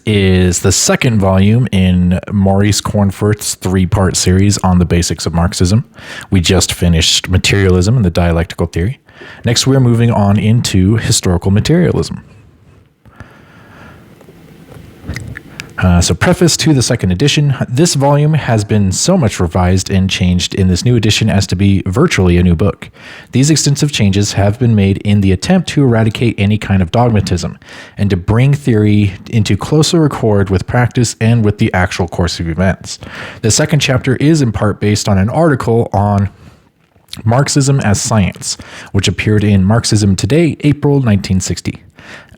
is the second volume in Maurice Cornforth's three-part series on the basics of Marxism. We just finished Materialism and the dialectical theory. Next, we're moving on into historical materialism. So preface to the second edition, this volume has been so much revised and changed in this new edition as to be virtually a new book. These extensive changes have been made in the attempt to eradicate any kind of dogmatism and to bring theory into closer accord with practice and with the actual course of events. The second chapter is in part based on an article on Marxism as Science, which appeared in Marxism Today, April 1960.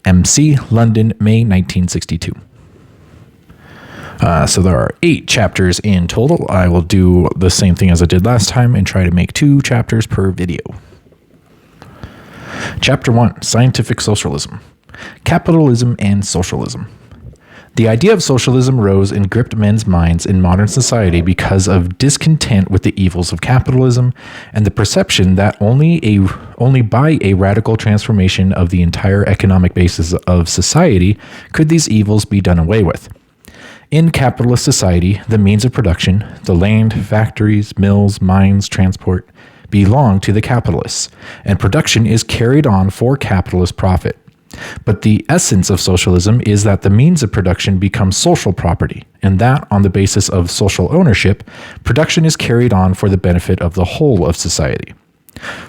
MC, London, May 1962. So there are 8 chapters in total. I will do the same thing as I did last time and try to make 2 chapters per video. Chapter 1, Scientific Socialism. Capitalism and Socialism. The idea of socialism rose and gripped men's minds in modern society because of discontent with the evils of capitalism and the perception that only by a radical transformation of the entire economic basis of society could these evils be done away with. In capitalist society, the means of production, the land, factories, mills, mines, transport, belong to the capitalists, and production is carried on for capitalist profit. But the essence of socialism is that the means of production become social property, and that, on the basis of social ownership, production is carried on for the benefit of the whole of society.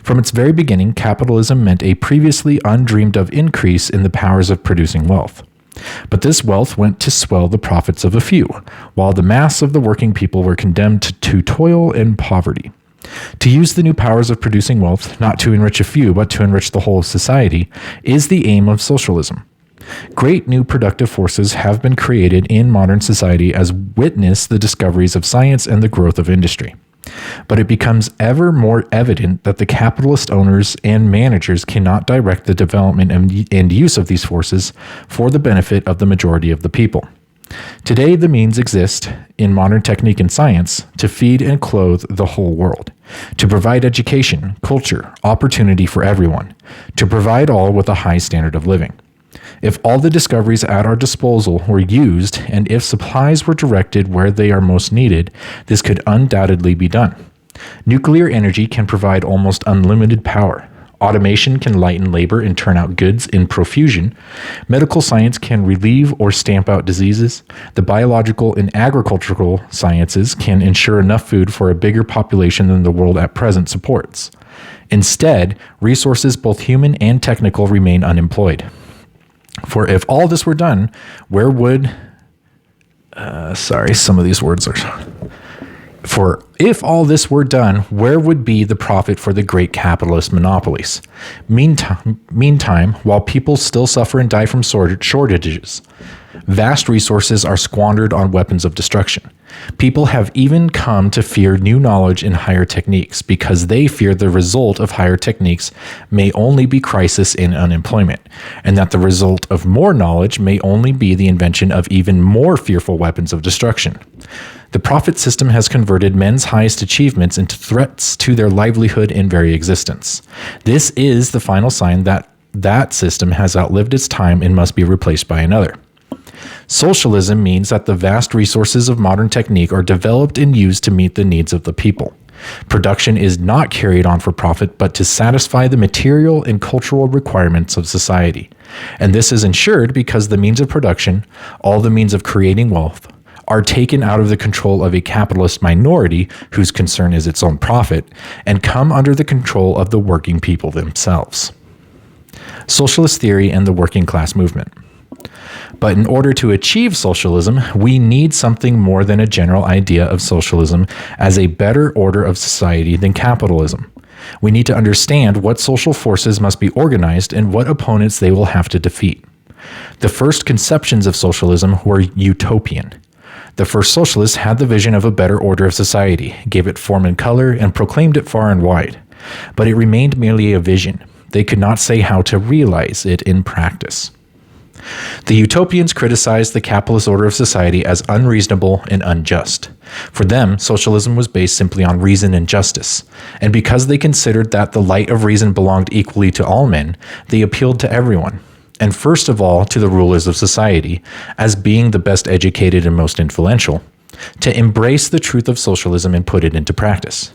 From its very beginning, capitalism meant a previously undreamed of increase in the powers of producing wealth. But this wealth went to swell the profits of a few, while the mass of the working people were condemned to toil and poverty. To use the new powers of producing wealth, not to enrich a few, but to enrich the whole of society, is the aim of socialism. Great new productive forces have been created in modern society as witness the discoveries of science and the growth of industry. But it becomes ever more evident that the capitalist owners and managers cannot direct the development and use of these forces for the benefit of the majority of the people. Today, the means exist, in modern technique and science, to feed and clothe the whole world, to provide education, culture, opportunity for everyone, to provide all with a high standard of living. If all the discoveries at our disposal were used, and if supplies were directed where they are most needed, this could undoubtedly be done. Nuclear energy can provide almost unlimited power. Automation can lighten labor and turn out goods in profusion. Medical science can relieve or stamp out diseases. The biological and agricultural sciences can ensure enough food for a bigger population than the world at present supports. Instead, resources both human and technical remain unemployed. For if all this were done, where would... some of these words are... For if all this were done, where would be the profit for the great capitalist monopolies? Meantime, while people still suffer and die from shortages, vast resources are squandered on weapons of destruction. People have even come to fear new knowledge in higher techniques because they fear the result of higher techniques may only be crisis and unemployment, and that the result of more knowledge may only be the invention of even more fearful weapons of destruction. The profit system has converted men's highest achievements into threats to their livelihood and very existence. This is the final sign that that system has outlived its time and must be replaced by another. Socialism means that the vast resources of modern technique are developed and used to meet the needs of the people. Production is not carried on for profit, but to satisfy the material and cultural requirements of society. And this is ensured because the means of production, all the means of creating wealth, are taken out of the control of a capitalist minority whose concern is its own profit, and come under the control of the working people themselves. Socialist theory and the working class movement. But in order to achieve socialism, we need something more than a general idea of socialism as a better order of society than capitalism. We need to understand what social forces must be organized and what opponents they will have to defeat. The first conceptions of socialism were utopian. The first socialists had the vision of a better order of society, gave it form and color, and proclaimed it far and wide. But it remained merely a vision. They could not say how to realize it in practice. The utopians criticized the capitalist order of society as unreasonable and unjust. For them, socialism was based simply on reason and justice, and because they considered that the light of reason belonged equally to all men, they appealed to everyone. and first of all to the rulers of society, as being the best educated and most influential, to embrace the truth of socialism and put it into practice.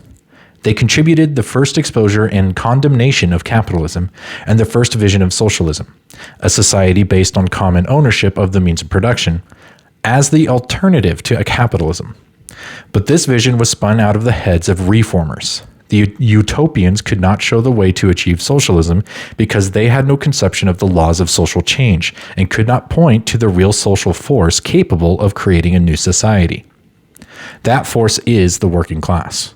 They contributed the first exposure and condemnation of capitalism and the first vision of socialism, a society based on common ownership of the means of production, as the alternative to capitalism. But this vision was spun out of the heads of reformers. The utopians could not show the way to achieve socialism because they had no conception of the laws of social change and could not point to the real social force capable of creating a new society. That force is the working class.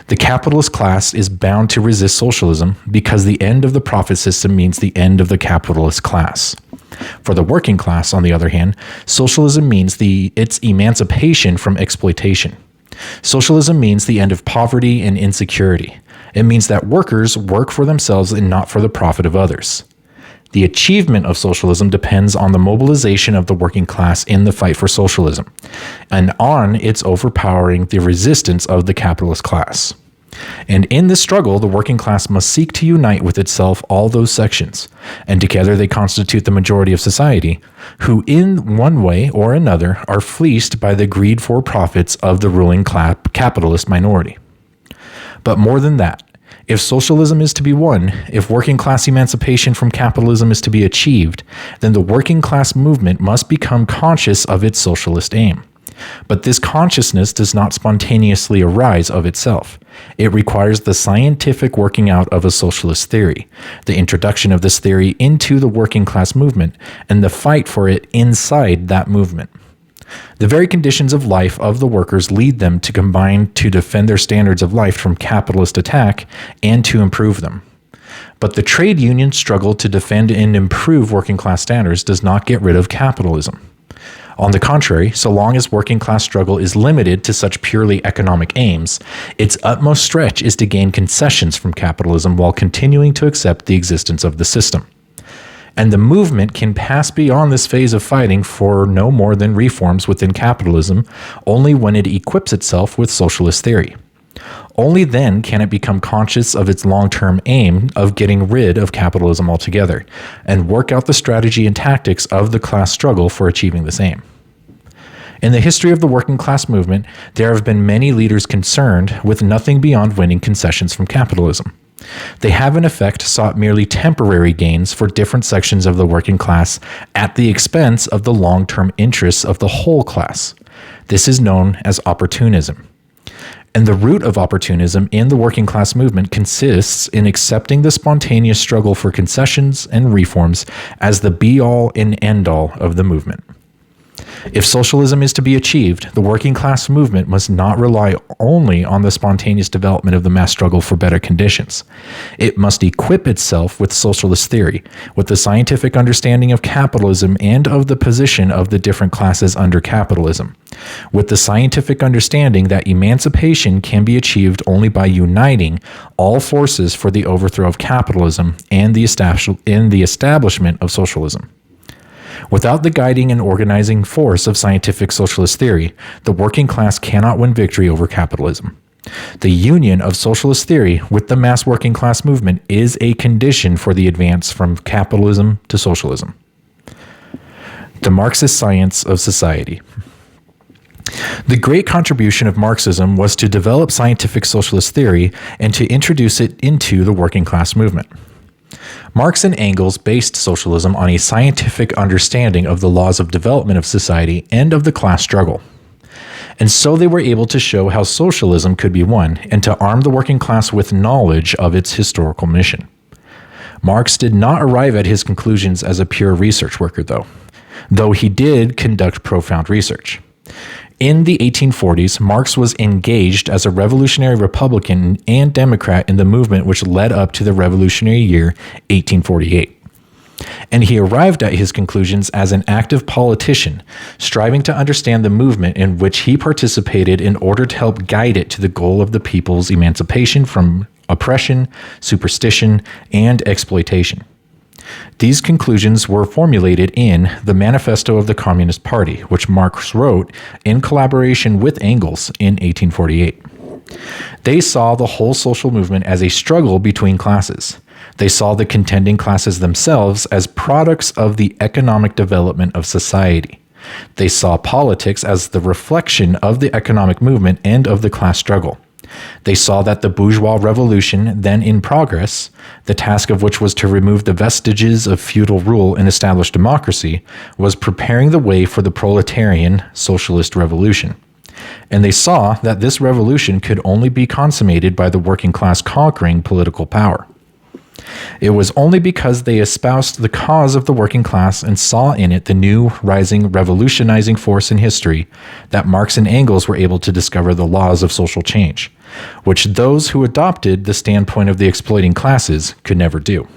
The capitalist class is bound to resist socialism because the end of the profit system means the end of the capitalist class. For the working class, on the other hand, socialism means its emancipation from exploitation. Socialism means the end of poverty and insecurity. It means that workers work for themselves and not for the profit of others. The achievement of socialism depends on the mobilization of the working class in the fight for socialism, and on its overpowering the resistance of the capitalist class. And in this struggle, the working class must seek to unite with itself all those sections, and together they constitute the majority of society, who in one way or another are fleeced by the greed for profits of the ruling capitalist minority. But more than that, if socialism is to be won, if working class emancipation from capitalism is to be achieved, then the working class movement must become conscious of its socialist aim. But this consciousness does not spontaneously arise of itself. It requires the scientific working out of a socialist theory, the introduction of this theory into the working class movement, and the fight for it inside that movement. The very conditions of life of the workers lead them to combine to defend their standards of life from capitalist attack and to improve them. But the trade union struggle to defend and improve working class standards does not get rid of capitalism. On the contrary, so long as working class struggle is limited to such purely economic aims, its utmost stretch is to gain concessions from capitalism while continuing to accept the existence of the system. And the movement can pass beyond this phase of fighting for no more than reforms within capitalism only when it equips itself with socialist theory. Only then can it become conscious of its long-term aim of getting rid of capitalism altogether and work out the strategy and tactics of the class struggle for achieving this aim. In the history of the working class movement, there have been many leaders concerned with nothing beyond winning concessions from capitalism. They have in effect sought merely temporary gains for different sections of the working class at the expense of the long-term interests of the whole class. This is known as opportunism. And the root of opportunism in the working class movement consists in accepting the spontaneous struggle for concessions and reforms as the be-all and end-all of the movement. If socialism is to be achieved, the working class movement must not rely only on the spontaneous development of the mass struggle for better conditions. It must equip itself with socialist theory, with the scientific understanding of capitalism and of the position of the different classes under capitalism, with the scientific understanding that emancipation can be achieved only by uniting all forces for the overthrow of capitalism and the establishment of socialism. Without the guiding and organizing force of scientific socialist theory, the working class cannot win victory over capitalism. The union of socialist theory with the mass working class movement is a condition for the advance from capitalism to socialism. The Marxist science of society. The great contribution of Marxism was to develop scientific socialist theory and to introduce it into the working class movement. Marx and Engels based socialism on a scientific understanding of the laws of development of society and of the class struggle. And so they were able to show how socialism could be won and to arm the working class with knowledge of its historical mission. Marx did not arrive at his conclusions as a pure research worker, though he did conduct profound research. In the 1840s, Marx was engaged as a revolutionary Republican and Democrat in the movement which led up to the revolutionary year 1848. And he arrived at his conclusions as an active politician, striving to understand the movement in which he participated in order to help guide it to the goal of the people's emancipation from oppression, superstition, and exploitation. These conclusions were formulated in the Manifesto of the Communist Party, which Marx wrote in collaboration with Engels in 1848. They saw the whole social movement as a struggle between classes. They saw the contending classes themselves as products of the economic development of society. They saw politics as the reflection of the economic movement and of the class struggle. They saw that the bourgeois revolution then in progress, the task of which was to remove the vestiges of feudal rule and establish democracy, was preparing the way for the proletarian socialist revolution. And they saw that this revolution could only be consummated by the working class conquering political power. It was only because they espoused the cause of the working class and saw in it the new, rising, revolutionizing force in history that Marx and Engels were able to discover the laws of social change, which those who adopted the standpoint of the exploiting classes could never do.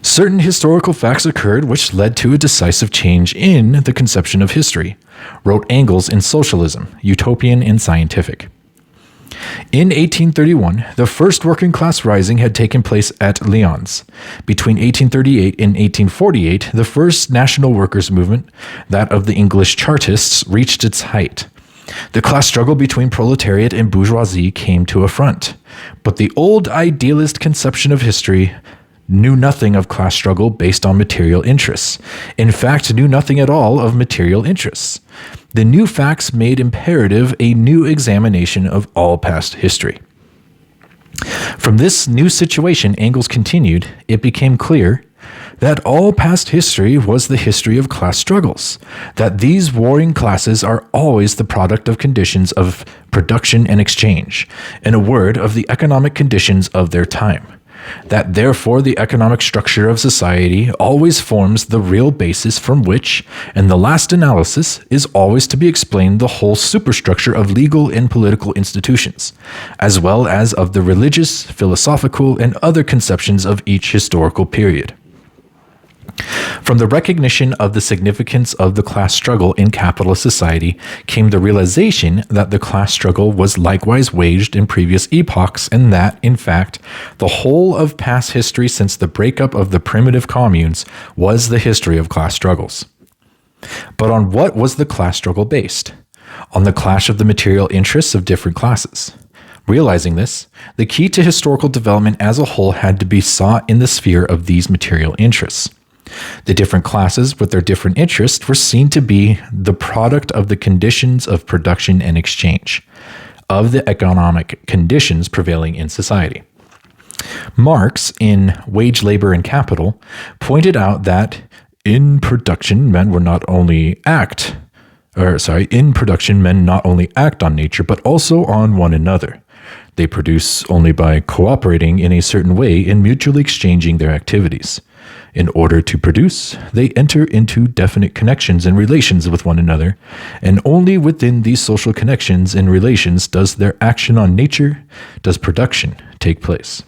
Certain historical facts occurred which led to a decisive change in the conception of history, wrote Engels in Socialism, Utopian and Scientific. In 1831, the first working class rising had taken place at Lyons. Between 1838 and 1848, the first national workers' movement, that of the English Chartists, reached its height. The class struggle between proletariat and bourgeoisie came to a front. But the old idealist conception of history knew nothing of class struggle based on material interests. In fact, knew nothing at all of material interests. The new facts made imperative a new examination of all past history. From this new situation, Engels continued, it became clear that all past history was the history of class struggles, that these warring classes are always the product of conditions of production and exchange, in a word, of the economic conditions of their time. That therefore the economic structure of society always forms the real basis from which, in the last analysis, is always to be explained the whole superstructure of legal and political institutions, as well as of the religious, philosophical, and other conceptions of each historical period. From the recognition of the significance of the class struggle in capitalist society came the realization that the class struggle was likewise waged in previous epochs and that, in fact, the whole of past history since the breakup of the primitive communes was the history of class struggles. But on what was the class struggle based? On the clash of the material interests of different classes. Realizing this, the key to historical development as a whole had to be sought in the sphere of these material interests. The different classes with their different interests were seen to be the product of the conditions of production and exchange, of the economic conditions prevailing in society. Marx, in Wage, Labor, and Capital, pointed out that in production men not only act on nature, but also on one another. They produce only by cooperating in a certain way and mutually exchanging their activities. In order to produce, they enter into definite connections and relations with one another, and only within these social connections and relations does their action on nature, does production take place.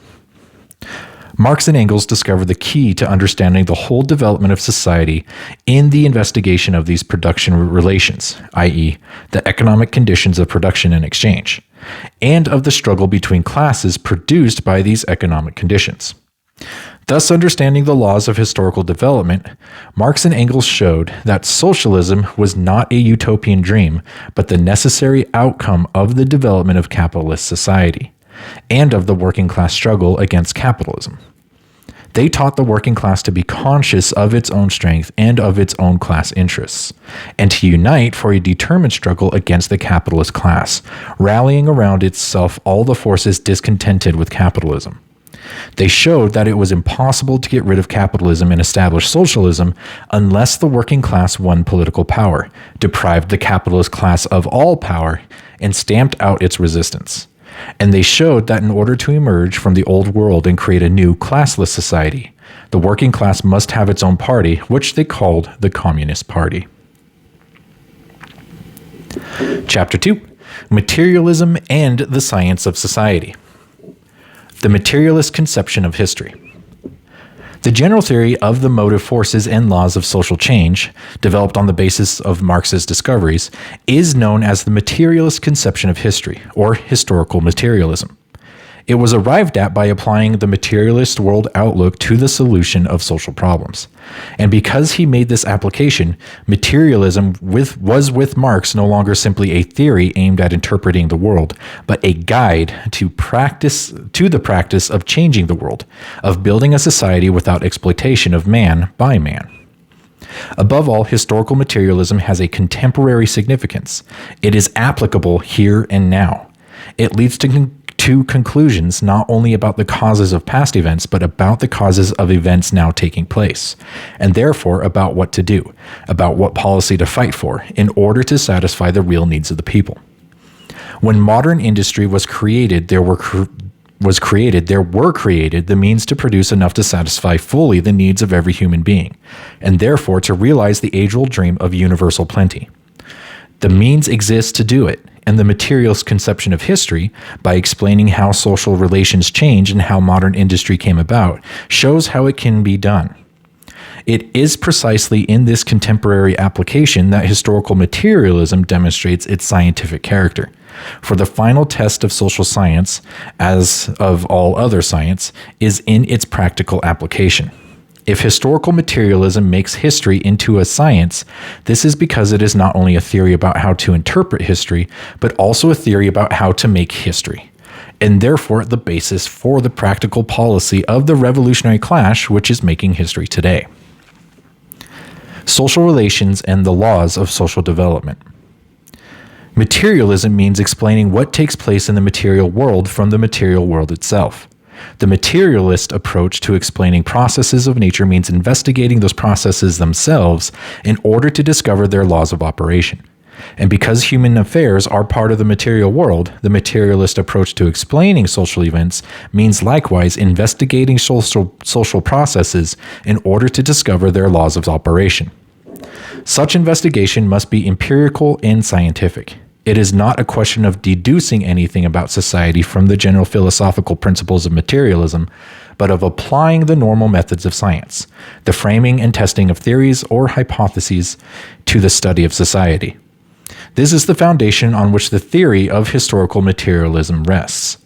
Marx and Engels discovered the key to understanding the whole development of society in the investigation of these production relations, i.e., the economic conditions of production and exchange, and of the struggle between classes produced by these economic conditions. Thus, understanding the laws of historical development, Marx and Engels showed that socialism was not a utopian dream, but the necessary outcome of the development of capitalist society, and of the working class struggle against capitalism. They taught the working class to be conscious of its own strength and of its own class interests, and to unite for a determined struggle against the capitalist class, rallying around itself all the forces discontented with capitalism. They showed that it was impossible to get rid of capitalism and establish socialism unless the working class won political power, deprived the capitalist class of all power, and stamped out its resistance. And they showed that in order to emerge from the old world and create a new classless society, the working class must have its own party, which they called the Communist Party. Chapter 2: Materialism and the Science of Society. The Materialist Conception of History. The general theory of the motive forces and laws of social change, developed on the basis of Marx's discoveries, is known as the Materialist Conception of History, or historical materialism. It was arrived at by applying the materialist world outlook to the solution of social problems. And because he made this application, materialism was with Marx no longer simply a theory aimed at interpreting the world, but a guide to the practice of changing the world, of building a society without exploitation of man by man. Above all, historical materialism has a contemporary significance. It is applicable here and now. It leads to conclusions not only about the causes of past events, but about the causes of events now taking place, and therefore about what to do, about what policy to fight for, in order to satisfy the real needs of the people. When modern industry was created, there were created the means to produce enough to satisfy fully the needs of every human being, and therefore to realize the age-old dream of universal plenty. The means exist to do it, and the materialist conception of history, by explaining how social relations change and how modern industry came about, shows how it can be done. It is precisely in this contemporary application that historical materialism demonstrates its scientific character. For the final test of social science, as of all other science, is in its practical application. If historical materialism makes history into a science, this is because it is not only a theory about how to interpret history, but also a theory about how to make history, and therefore the basis for the practical policy of the revolutionary class which is making history today. Social relations and the laws of social development. Materialism means explaining what takes place in the material world from the material world itself. The materialist approach to explaining processes of nature means investigating those processes themselves in order to discover their laws of operation. And because human affairs are part of the material world, the materialist approach to explaining social events means likewise investigating social processes in order to discover their laws of operation. Such investigation must be empirical and scientific. It is not a question of deducing anything about society from the general philosophical principles of materialism, but of applying the normal methods of science, the framing and testing of theories or hypotheses, to the study of society. This is the foundation on which the theory of historical materialism rests.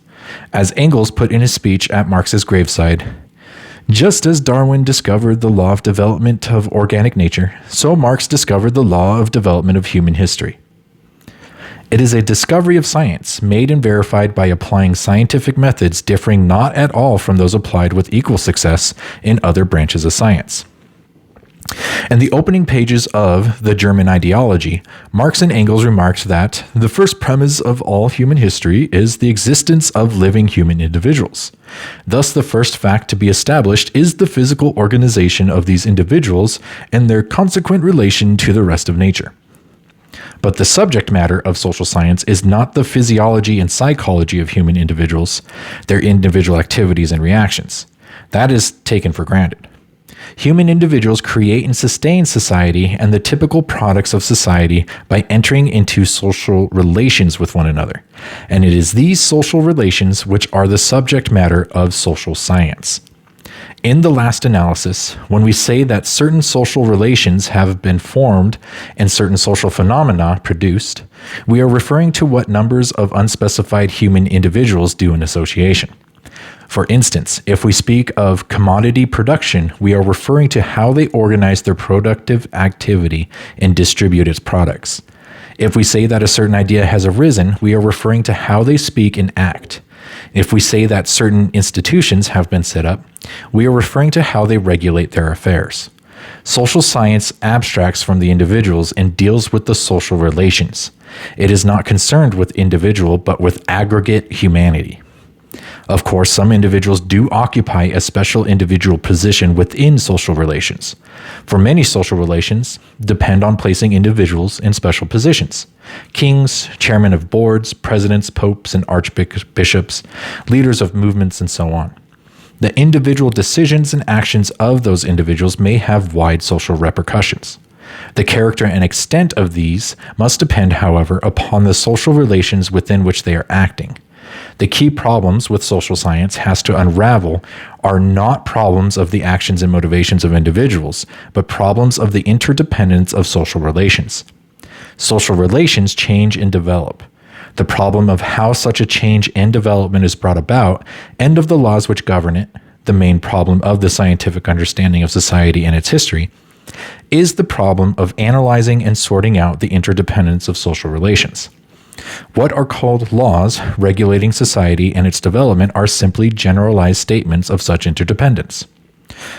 As Engels put in his speech at Marx's graveside, "Just as Darwin discovered the law of development of organic nature, so Marx discovered the law of development of human history." It is a discovery of science, made and verified by applying scientific methods differing not at all from those applied with equal success in other branches of science. In the opening pages of The German Ideology, Marx and Engels remarked that the first premise of all human history is the existence of living human individuals. Thus, the first fact to be established is the physical organization of these individuals and their consequent relation to the rest of nature. But the subject matter of social science is not the physiology and psychology of human individuals, their individual activities and reactions. That is taken for granted. Human individuals create and sustain society and the typical products of society by entering into social relations with one another. And it is these social relations which are the subject matter of social science. In the last analysis, when we say that certain social relations have been formed and certain social phenomena produced, we are referring to what numbers of unspecified human individuals do in association. For instance, if we speak of commodity production, we are referring to how they organize their productive activity and distribute its products. If we say that a certain idea has arisen, we are referring to how they speak and act. If we say that certain institutions have been set up, we are referring to how they regulate their affairs. Social science abstracts from the individuals and deals with the social relations. It is not concerned with individual, but with aggregate humanity. Of course, some individuals do occupy a special individual position within social relations. For many social relations depend on placing individuals in special positions. Kings, chairmen of boards, presidents, popes, and archbishops, leaders of movements, and so on. The individual decisions and actions of those individuals may have wide social repercussions. The character and extent of these must depend, however, upon the social relations within which they are acting. The key problems with social science has to unravel are not problems of the actions and motivations of individuals, but problems of the interdependence of social relations. Social relations change and develop. the problem of how such a change and development is brought about, and of the laws which govern it, the main problem of the scientific understanding of society and its history, is the problem of analyzing and sorting out the interdependence of social relations. What are called laws regulating society and its development are simply generalized statements of such interdependence.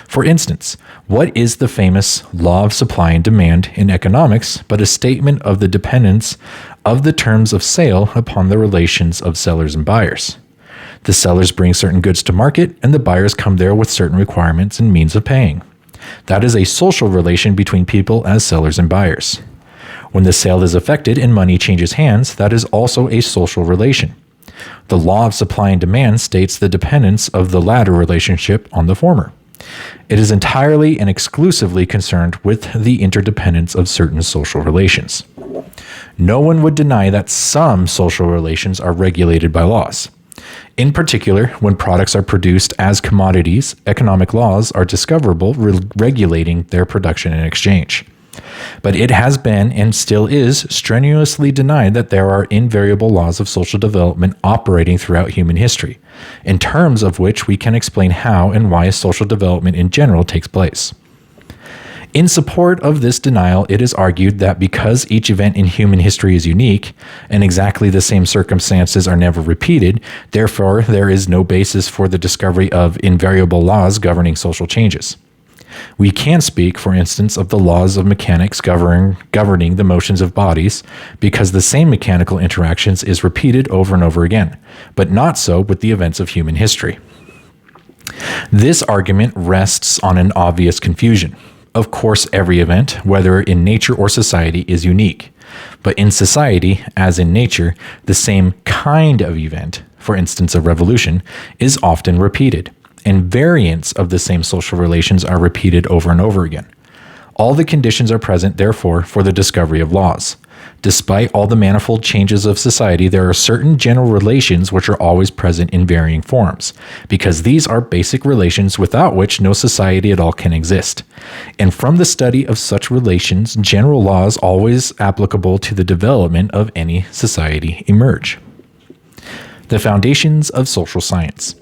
For instance, what is the famous law of supply and demand in economics but a statement of the dependence of the terms of sale upon the relations of sellers and buyers? The sellers bring certain goods to market, and the buyers come there with certain requirements and means of paying. That is a social relation between people as sellers and buyers. When the sale is effected and money changes hands, that is also a social relation. The law of supply and demand states the dependence of the latter relationship on the former. It is entirely and exclusively concerned with the interdependence of certain social relations. No one would deny that some social relations are regulated by laws. In particular, when products are produced as commodities, economic laws are discoverable regulating their production and exchange. But it has been and still is strenuously denied that there are invariable laws of social development operating throughout human history, in terms of which we can explain how and why social development in general takes place. In support of this denial, it is argued that because each event in human history is unique, and exactly the same circumstances are never repeated, therefore there is no basis for the discovery of invariable laws governing social changes. We can speak, for instance, of the laws of mechanics governing the motions of bodies, because the same mechanical interactions is repeated over and over again, but not so with the events of human history. This argument rests on an obvious confusion. Of course, every event, whether in nature or society, is unique. But in society, as in nature, the same kind of event, for instance a revolution, is often repeated, and variants of the same social relations are repeated over and over again. All the conditions are present, therefore, for the discovery of laws. Despite all the manifold changes of society, there are certain general relations which are always present in varying forms, because these are basic relations without which no society at all can exist. And from the study of such relations, general laws always applicable to the development of any society emerge. The foundations of social science.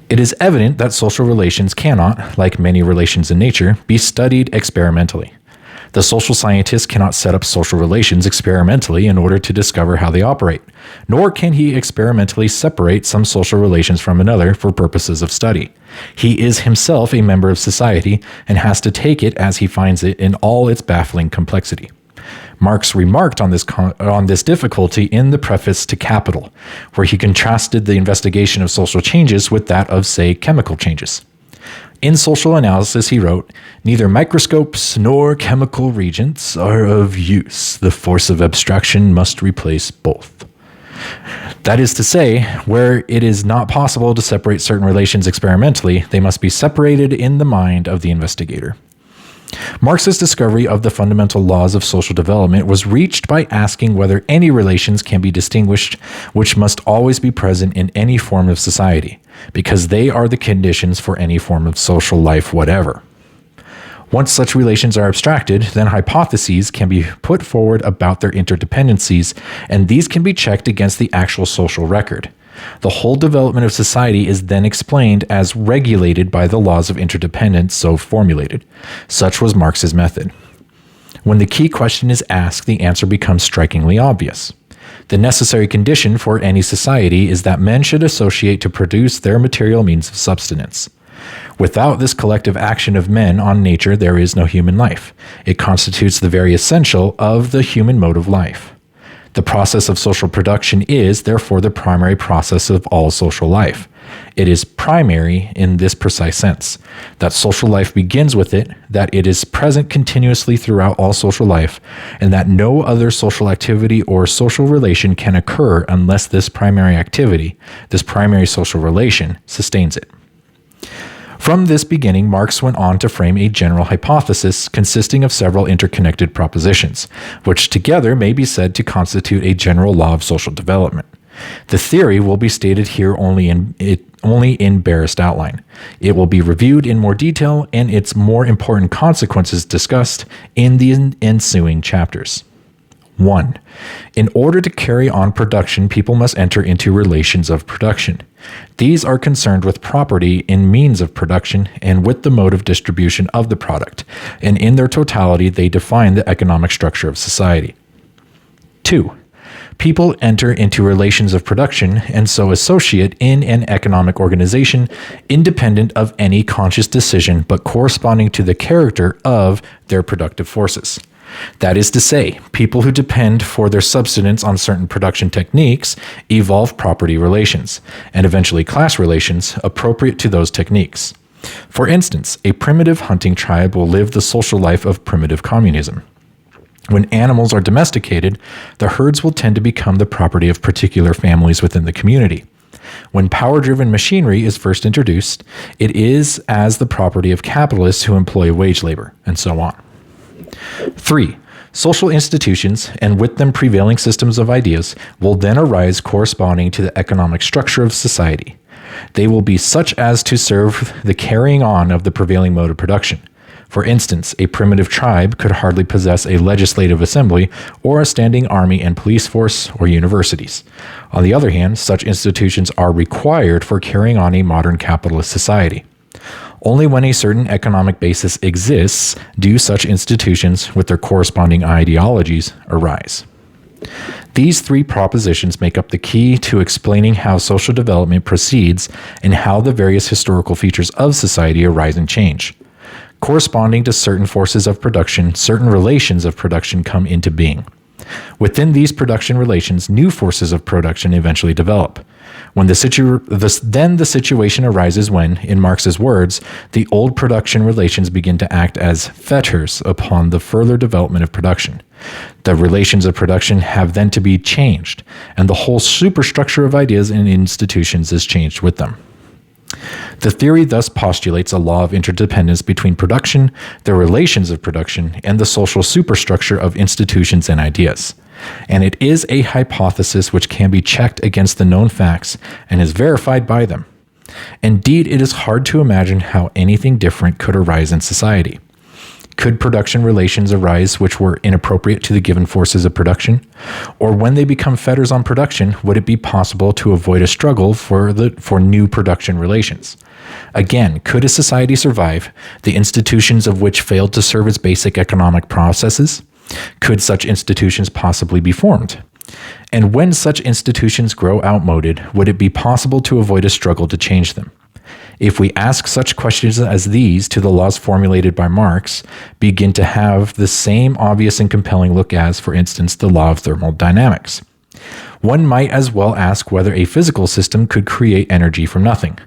It is evident that social relations cannot, like many relations in nature, be studied experimentally. The social scientist cannot set up social relations experimentally in order to discover how they operate, nor can he experimentally separate some social relations from another for purposes of study. He is himself a member of society and has to take it as he finds it in all its baffling complexity. Marx remarked on this difficulty in the preface to Capital, where he contrasted the investigation of social changes with that of, say, chemical changes. In Social Analysis, he wrote, "Neither microscopes nor chemical reagents are of use. The force of abstraction must replace both." That is to say, where it is not possible to separate certain relations experimentally, they must be separated in the mind of the investigator. Marx's discovery of the fundamental laws of social development was reached by asking whether any relations can be distinguished which must always be present in any form of society, because they are the conditions for any form of social life whatever. Once such relations are abstracted, then hypotheses can be put forward about their interdependencies, and these can be checked against the actual social record. The whole development of society is then explained as regulated by the laws of interdependence so formulated. Such was Marx's method. When the key question is asked, the answer becomes strikingly obvious. The necessary condition for any society is that men should associate to produce their material means of subsistence. Without this collective action of men on nature, there is no human life. It constitutes the very essential of the human mode of life. The process of social production is, therefore, the primary process of all social life. It is primary in this precise sense, that social life begins with it, that it is present continuously throughout all social life, and that no other social activity or social relation can occur unless this primary activity, this primary social relation, sustains it. From this beginning, Marx went on to frame a general hypothesis consisting of several interconnected propositions, which together may be said to constitute a general law of social development. The theory will be stated here only in barest outline. It will be reviewed in more detail and its more important consequences discussed in the ensuing chapters. 1. In order to carry on production, people must enter into relations of production. These are concerned with property in means of production and with the mode of distribution of the product, and in their totality they define the economic structure of society. 2. People enter into relations of production and so associate in an economic organization independent of any conscious decision but corresponding to the character of their productive forces. That is to say, people who depend for their subsistence on certain production techniques evolve property relations, and eventually class relations, appropriate to those techniques. For instance, a primitive hunting tribe will live the social life of primitive communism. When animals are domesticated, the herds will tend to become the property of particular families within the community. When power-driven machinery is first introduced, it is as the property of capitalists who employ wage labor, and so on. 3. Social institutions, and with them prevailing systems of ideas, will then arise corresponding to the economic structure of society. They will be such as to serve the carrying on of the prevailing mode of production. For instance, a primitive tribe could hardly possess a legislative assembly or a standing army and police force or universities. On the other hand, such institutions are required for carrying on a modern capitalist society. Only when a certain economic basis exists do such institutions with their corresponding ideologies arise. These three propositions make up the key to explaining how social development proceeds and how the various historical features of society arise and change. Corresponding to certain forces of production, certain relations of production come into being. Within these production relations, new forces of production eventually develop. Then the situation arises when, in Marx's words, the old production relations begin to act as fetters upon the further development of production. The relations of production have then to be changed, and the whole superstructure of ideas and institutions is changed with them. The theory thus postulates a law of interdependence between production, the relations of production, and the social superstructure of institutions and ideas. And it is a hypothesis which can be checked against the known facts and is verified by them. Indeed, it is hard to imagine how anything different could arise in society. Could production relations arise which were inappropriate to the given forces of production? Or when they become fetters on production, would it be possible to avoid a struggle for new production relations? Again, could a society survive, the institutions of which failed to serve its basic economic processes? Could such institutions possibly be formed? And when such institutions grow outmoded, would it be possible to avoid a struggle to change them? If we ask such questions as these to the laws formulated by Marx, begin to have the same obvious and compelling look as, for instance, the law of thermodynamics. One might as well ask whether a physical system could create energy from nothing.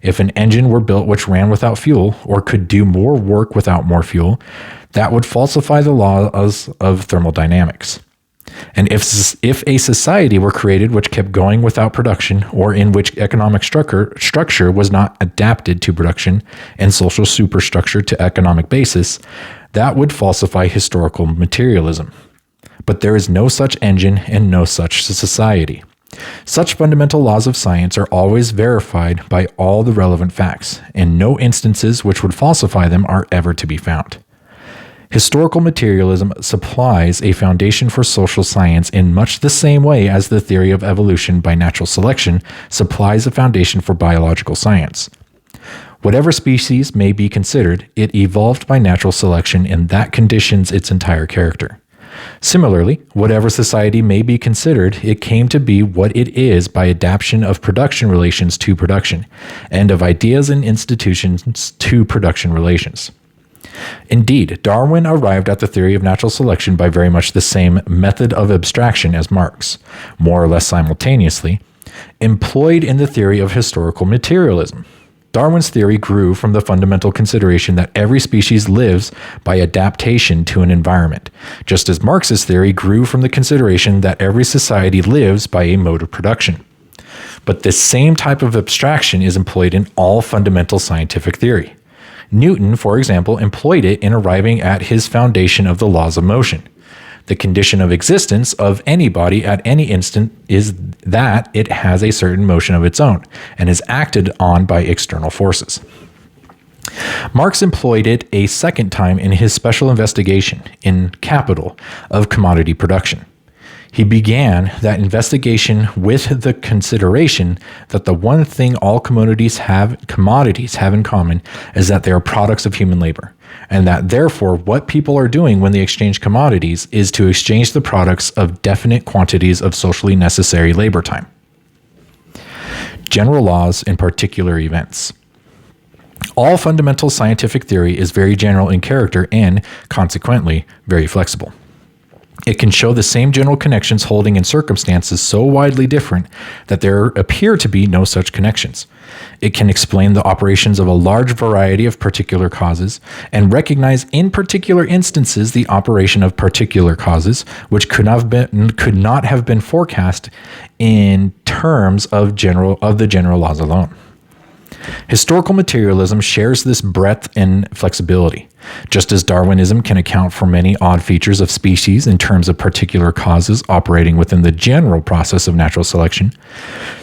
If an engine were built which ran without fuel, or could do more work without more fuel, that would falsify the laws of thermodynamics. And if a society were created which kept going without production, or in which economic structure was not adapted to production and social superstructure to economic basis, that would falsify historical materialism. But there is no such engine and no such society. Such fundamental laws of science are always verified by all the relevant facts, and no instances which would falsify them are ever to be found. Historical materialism supplies a foundation for social science in much the same way as the theory of evolution by natural selection supplies a foundation for biological science. Whatever species may be considered, it evolved by natural selection, and that conditions its entire character. Similarly, whatever society may be considered, it came to be what it is by adaptation of production relations to production, and of ideas and institutions to production relations. Indeed, Darwin arrived at the theory of natural selection by very much the same method of abstraction as Marx, more or less simultaneously, employed in the theory of historical materialism. Darwin's theory grew from the fundamental consideration that every species lives by adaptation to an environment, just as Marx's theory grew from the consideration that every society lives by a mode of production. But this same type of abstraction is employed in all fundamental scientific theory. Newton, for example, employed it in arriving at his foundation of the laws of motion. The condition of existence of any body at any instant is that it has a certain motion of its own and is acted on by external forces. Marx employed it a second time in his special investigation, in Capital, of commodity production. He began that investigation with the consideration that the one thing all commodities have in common is that they are products of human labor, and that therefore what people are doing when they exchange commodities is to exchange the products of definite quantities of socially necessary labor time. General laws and particular events. All fundamental scientific theory is very general in character and, consequently, very flexible. It can show the same general connections holding in circumstances so widely different that there appear to be no such connections. It can explain the operations of a large variety of particular causes and recognize in particular instances the operation of particular causes which could not have been forecast in terms of the general laws alone. Historical materialism shares this breadth and flexibility. Just as Darwinism can account for many odd features of species in terms of particular causes operating within the general process of natural selection,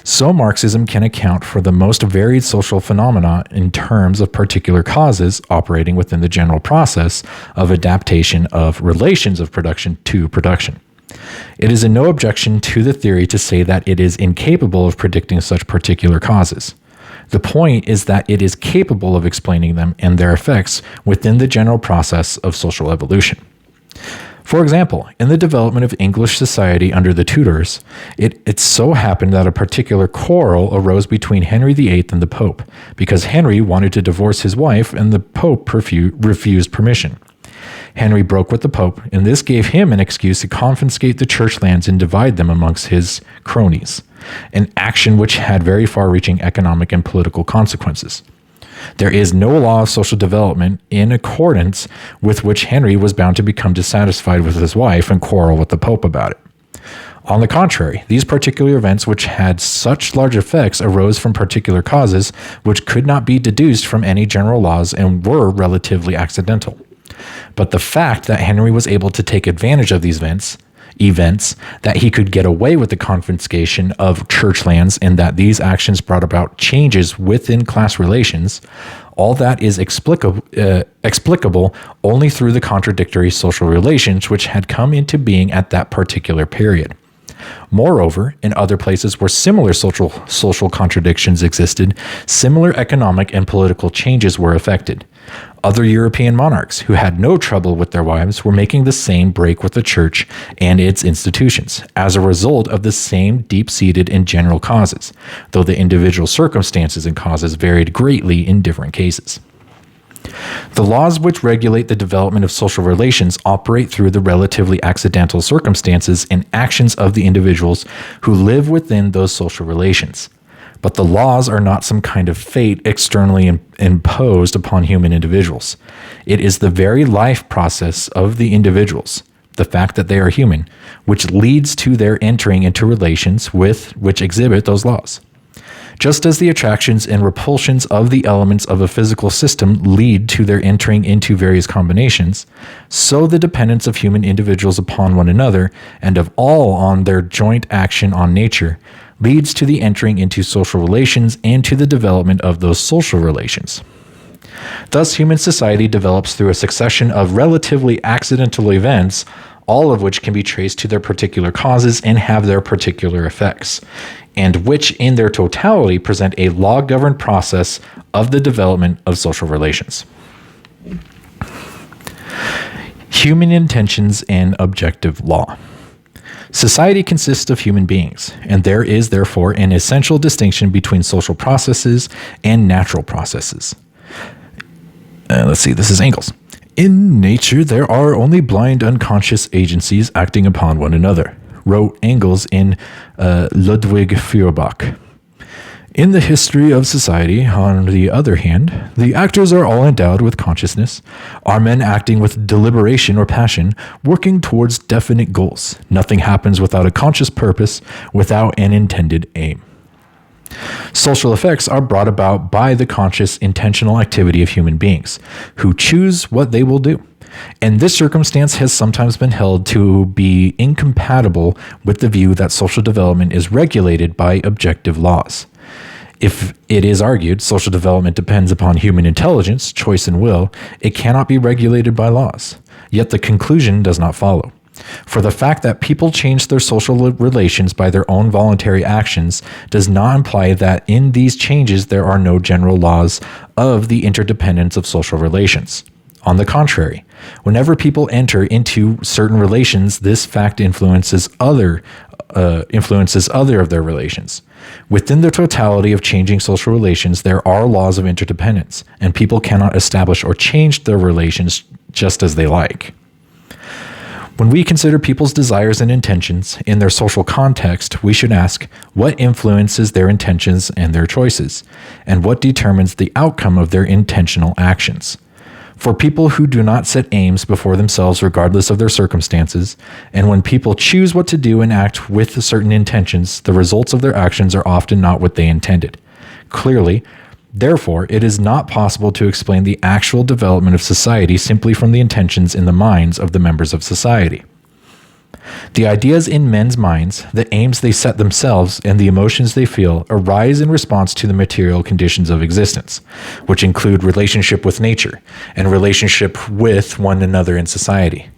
so Marxism can account for the most varied social phenomena in terms of particular causes operating within the general process of adaptation of relations of production to production. It is in no objection to the theory to say that it is incapable of predicting such particular causes. The point is that it is capable of explaining them and their effects within the general process of social evolution. For example, in the development of English society under the Tudors, it so happened that a particular quarrel arose between Henry VIII and the Pope, because Henry wanted to divorce his wife and the Pope refused permission. Henry broke with the Pope, and this gave him an excuse to confiscate the church lands and divide them amongst his cronies, an action which had very far-reaching economic and political consequences. There is no law of social development in accordance with which Henry was bound to become dissatisfied with his wife and quarrel with the Pope about it. On the contrary, these particular events which had such large effects arose from particular causes which could not be deduced from any general laws and were relatively accidental. But the fact that Henry was able to take advantage of these events, that he could get away with the confiscation of church lands, and that these actions brought about changes within class relations, all that is explicable only through the contradictory social relations which had come into being at that particular period. Moreover, in other places where similar social contradictions existed, similar economic and political changes were effected. Other European monarchs who had no trouble with their wives were making the same break with the church and its institutions as a result of the same deep-seated and general causes, though the individual circumstances and causes varied greatly in different cases. The laws which regulate the development of social relations operate through the relatively accidental circumstances and actions of the individuals who live within those social relations. But the laws are not some kind of fate externally imposed upon human individuals. It is the very life process of the individuals, the fact that they are human, which leads to their entering into relations with which exhibit those laws. Just as the attractions and repulsions of the elements of a physical system lead to their entering into various combinations, so the dependence of human individuals upon one another, and of all on their joint action on nature, leads to the entering into social relations and to the development of those social relations. Thus, human society develops through a succession of relatively accidental events, all of which can be traced to their particular causes and have their particular effects, and which in their totality present a law-governed process of the development of social relations. Human intentions and objective law. Society consists of human beings, and there is therefore an essential distinction between social processes and natural processes. This is Engels. In nature, there are only blind, unconscious agencies acting upon one another, wrote Engels in Ludwig Feuerbach. In the history of society, on the other hand, the actors are all endowed with consciousness, are men acting with deliberation or passion, working towards definite goals. Nothing happens without a conscious purpose, without an intended aim. Social effects are brought about by the conscious, intentional activity of human beings, who choose what they will do. And this circumstance has sometimes been held to be incompatible with the view that social development is regulated by objective laws. If it is argued social development depends upon human intelligence, choice, and will, it cannot be regulated by laws. Yet the conclusion does not follow. For the fact that people change their social relations by their own voluntary actions does not imply that in these changes there are no general laws of the interdependence of social relations. On the contrary, whenever people enter into certain relations, this fact influences other of their relations. Within the totality of changing social relations, there are laws of interdependence, and people cannot establish or change their relations just as they like. When we consider people's desires and intentions in their social context, we should ask what influences their intentions and their choices, and what determines the outcome of their intentional actions. For people who do not set aims before themselves regardless of their circumstances, and when people choose what to do and act with certain intentions, the results of their actions are often not what they intended. Clearly, therefore, it is not possible to explain the actual development of society simply from the intentions in the minds of the members of society. The ideas in men's minds, the aims they set themselves, and the emotions they feel arise in response to the material conditions of existence, which include relationship with nature and relationship with one another in society.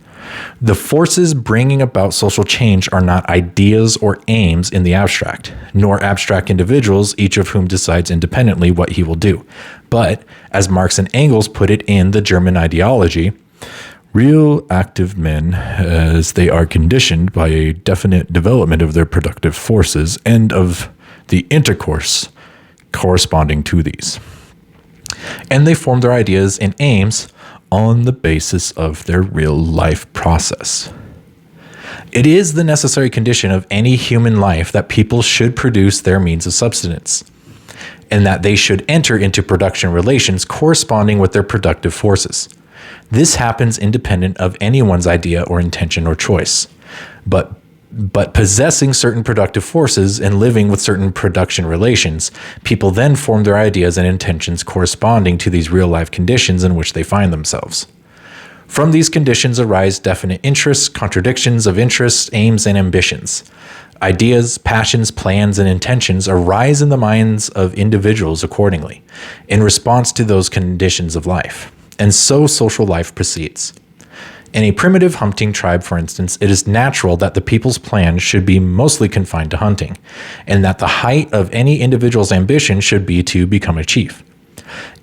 The forces bringing about social change are not ideas or aims in the abstract, nor abstract individuals, each of whom decides independently what he will do, but, as Marx and Engels put it in the German ideology, real active men as they are conditioned by a definite development of their productive forces and of the intercourse corresponding to these. And they form their ideas and aims on the basis of their real life process. It is the necessary condition of any human life that people should produce their means of subsistence, and that they should enter into production relations corresponding with their productive forces. This happens independent of anyone's idea or intention or choice. But possessing certain productive forces and living with certain production relations, people then form their ideas and intentions corresponding to these real-life conditions in which they find themselves. From these conditions arise definite interests, contradictions of interests, aims, and ambitions. Ideas, passions, plans, and intentions arise in the minds of individuals accordingly, in response to those conditions of life. And so social life proceeds. In a primitive hunting tribe, for instance, it is natural that the people's plan should be mostly confined to hunting, and that the height of any individual's ambition should be to become a chief.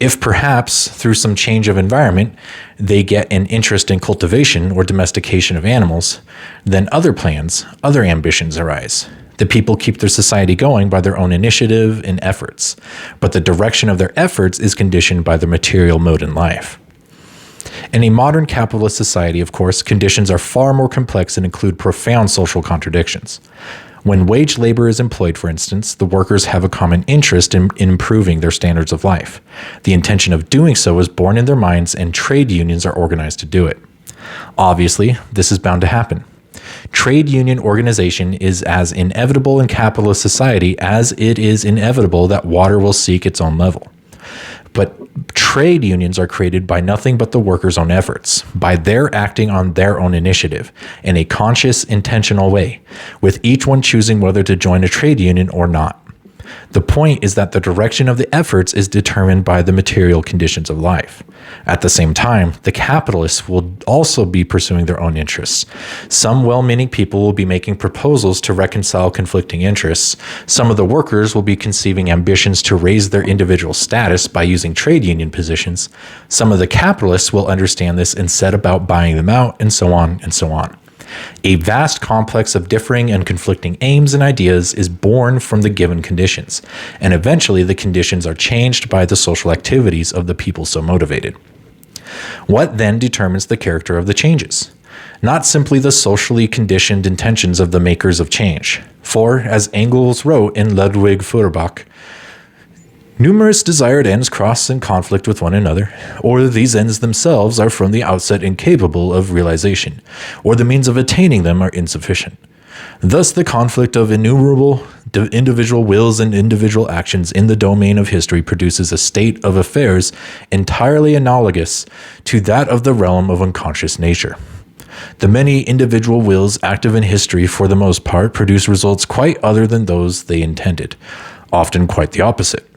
If perhaps, through some change of environment, they get an interest in cultivation or domestication of animals, then other plans, other ambitions arise. The people keep their society going by their own initiative and efforts, but the direction of their efforts is conditioned by their material mode in life. In a modern capitalist society, of course, conditions are far more complex and include profound social contradictions. When wage labor is employed, for instance, the workers have a common interest in improving their standards of life. The intention of doing so is born in their minds, and trade unions are organized to do it. Obviously, this is bound to happen. Trade union organization is as inevitable in capitalist society as it is inevitable that water will seek its own level. But trade unions are created by nothing but the workers' own efforts, by their acting on their own initiative, in a conscious, intentional way, with each one choosing whether to join a trade union or not. The point is that the direction of the efforts is determined by the material conditions of life. At the same time, the capitalists will also be pursuing their own interests. Some well-meaning people will be making proposals to reconcile conflicting interests. Some of the workers will be conceiving ambitions to raise their individual status by using trade union positions. Some of the capitalists will understand this and set about buying them out, and so on and so on. A vast complex of differing and conflicting aims and ideas is born from the given conditions, and eventually the conditions are changed by the social activities of the people so motivated. What then determines the character of the changes? Not simply the socially conditioned intentions of the makers of change, for, as Engels wrote in Ludwig Feuerbach, numerous desired ends cross in conflict with one another, or these ends themselves are from the outset incapable of realization, or the means of attaining them are insufficient. Thus, the conflict of innumerable individual wills and individual actions in the domain of history produces a state of affairs entirely analogous to that of the realm of unconscious nature. The many individual wills active in history, for the most part, produce results quite other than those they intended, often quite the opposite.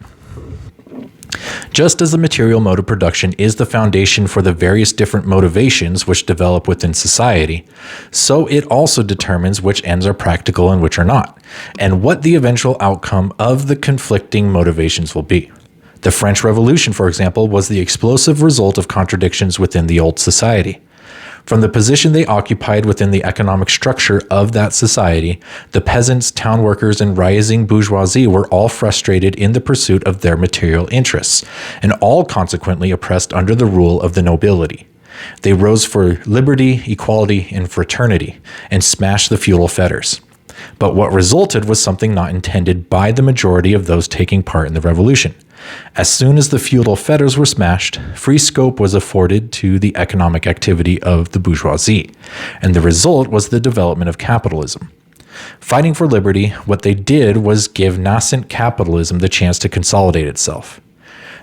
Just as the material mode of production is the foundation for the various different motivations which develop within society, so it also determines which ends are practical and which are not, and what the eventual outcome of the conflicting motivations will be. The French Revolution, for example, was the explosive result of contradictions within the old society. From the position they occupied within the economic structure of that society, the peasants, town workers, and rising bourgeoisie were all frustrated in the pursuit of their material interests, and all consequently oppressed under the rule of the nobility. They rose for liberty, equality, and fraternity, and smashed the feudal fetters. But what resulted was something not intended by the majority of those taking part in the revolution. As soon as the feudal fetters were smashed, free scope was afforded to the economic activity of the bourgeoisie, and the result was the development of capitalism. Fighting for liberty, what they did was give nascent capitalism the chance to consolidate itself.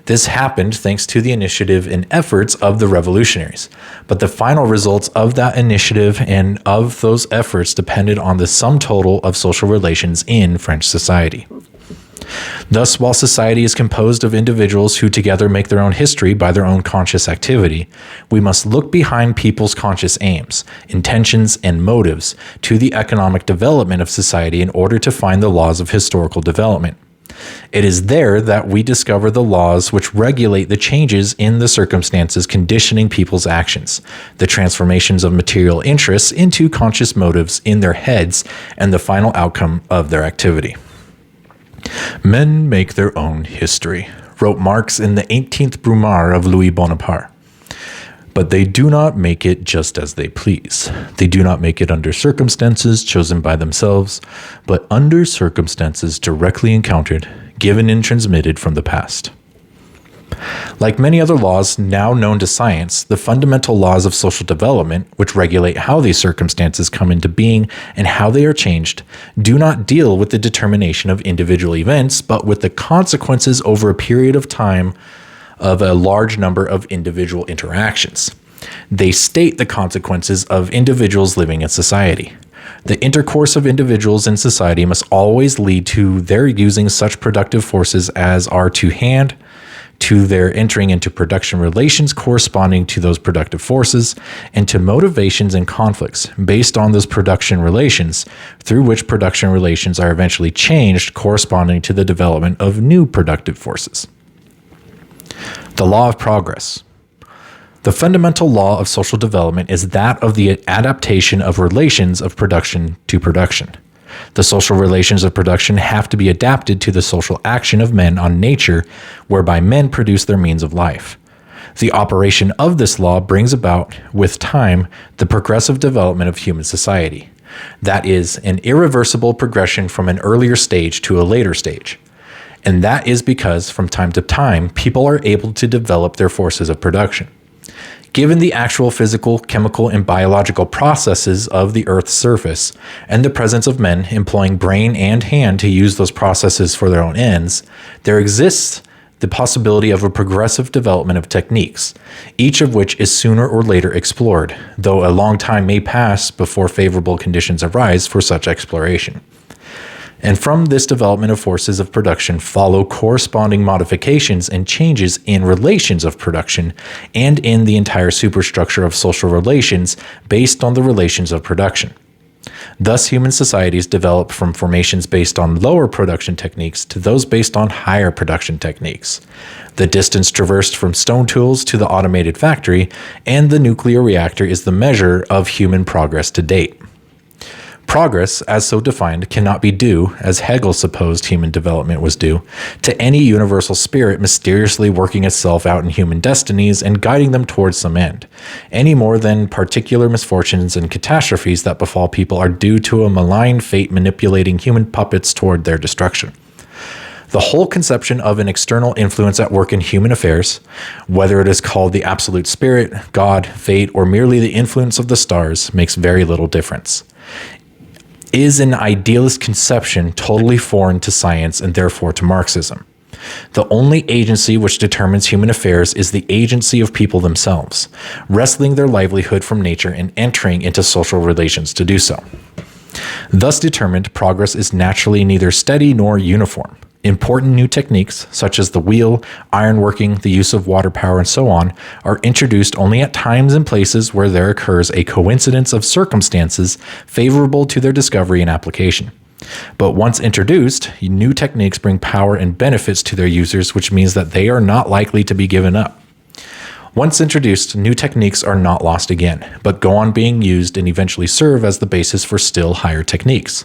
This happened thanks to the initiative and efforts of the revolutionaries, but the final results of that initiative and of those efforts depended on the sum total of social relations in French society. Thus, while society is composed of individuals who together make their own history by their own conscious activity, we must look behind people's conscious aims, intentions, and motives to the economic development of society in order to find the laws of historical development. It is there that we discover the laws which regulate the changes in the circumstances conditioning people's actions, the transformations of material interests into conscious motives in their heads, and the final outcome of their activity. Men make their own history, wrote Marx in the 18th Brumaire of Louis Bonaparte. But they do not make it just as they please. They do not make it under circumstances chosen by themselves, but under circumstances directly encountered, given and transmitted from the past. Like many other laws now known to science, the fundamental laws of social development, which regulate how these circumstances come into being and how they are changed, do not deal with the determination of individual events, but with the consequences over a period of time of a large number of individual interactions. They state the consequences of individuals living in society. The intercourse of individuals in society must always lead to their using such productive forces as are to hand, to their entering into production relations corresponding to those productive forces, and to motivations and conflicts based on those production relations, through which production relations are eventually changed corresponding to the development of new productive forces. The law of progress. The fundamental law of social development is that of the adaptation of relations of production to production. The social relations of production have to be adapted to the social action of men on nature, whereby men produce their means of life. The operation of this law brings about, with time, the progressive development of human society. That is, an irreversible progression from an earlier stage to a later stage. And that is because, from time to time, people are able to develop their forces of production. Given the actual physical, chemical, and biological processes of the Earth's surface, and the presence of men employing brain and hand to use those processes for their own ends, there exists the possibility of a progressive development of techniques, each of which is sooner or later explored, though a long time may pass before favorable conditions arise for such exploration. And from this development of forces of production follow corresponding modifications and changes in relations of production and in the entire superstructure of social relations based on the relations of production. Thus, human societies develop from formations based on lower production techniques to those based on higher production techniques. The distance traversed from stone tools to the automated factory and the nuclear reactor is the measure of human progress to date. Progress, as so defined, cannot be due, as Hegel supposed human development was due, to any universal spirit mysteriously working itself out in human destinies and guiding them towards some end, any more than particular misfortunes and catastrophes that befall people are due to a malign fate manipulating human puppets toward their destruction. The whole conception of an external influence at work in human affairs, whether it is called the absolute spirit, God, fate, or merely the influence of the stars, makes very little difference. Is an idealist conception totally foreign to science and therefore to Marxism. The only agency which determines human affairs is the agency of people themselves, wresting their livelihood from nature and entering into social relations to do so. Thus determined, progress is naturally neither steady nor uniform. Important new techniques, such as the wheel, ironworking, the use of water power, and so on, are introduced only at times and places where there occurs a coincidence of circumstances favorable to their discovery and application. But once introduced, new techniques bring power and benefits to their users, which means that they are not likely to be given up. Once introduced, new techniques are not lost again, but go on being used and eventually serve as the basis for still higher techniques.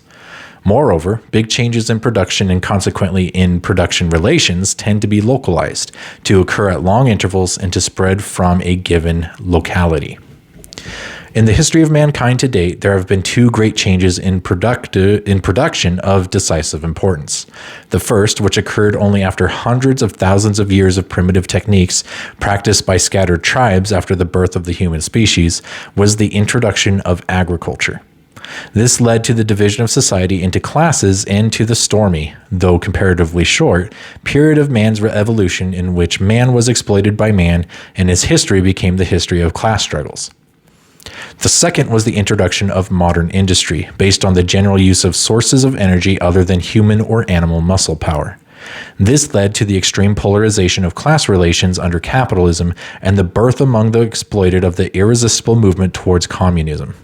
Moreover, big changes in production and consequently in production relations tend to be localized, to occur at long intervals, and to spread from a given locality. In the history of mankind to date, there have been two great changes in production of decisive importance. The first, which occurred only after hundreds of thousands of years of primitive techniques practiced by scattered tribes after the birth of the human species, was the introduction of agriculture. This led to the division of society into classes and to the stormy, though comparatively short, period of man's evolution in which man was exploited by man and his history became the history of class struggles. The second was the introduction of modern industry, based on the general use of sources of energy other than human or animal muscle power. This led to the extreme polarization of class relations under capitalism and the birth among the exploited of the irresistible movement towards communism.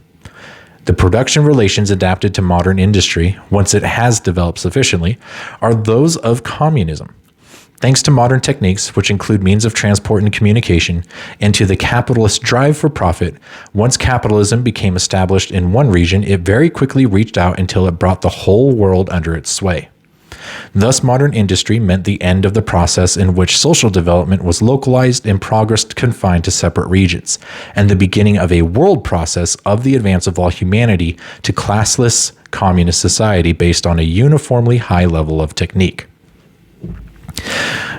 The production relations adapted to modern industry, once it has developed sufficiently, are those of communism. Thanks to modern techniques, which include means of transport and communication, and to the capitalist drive for profit, once capitalism became established in one region, it very quickly reached out until it brought the whole world under its sway. Thus, modern industry meant the end of the process in which social development was localized and progress confined to separate regions, and the beginning of a world process of the advance of all humanity to classless communist society based on a uniformly high level of technique.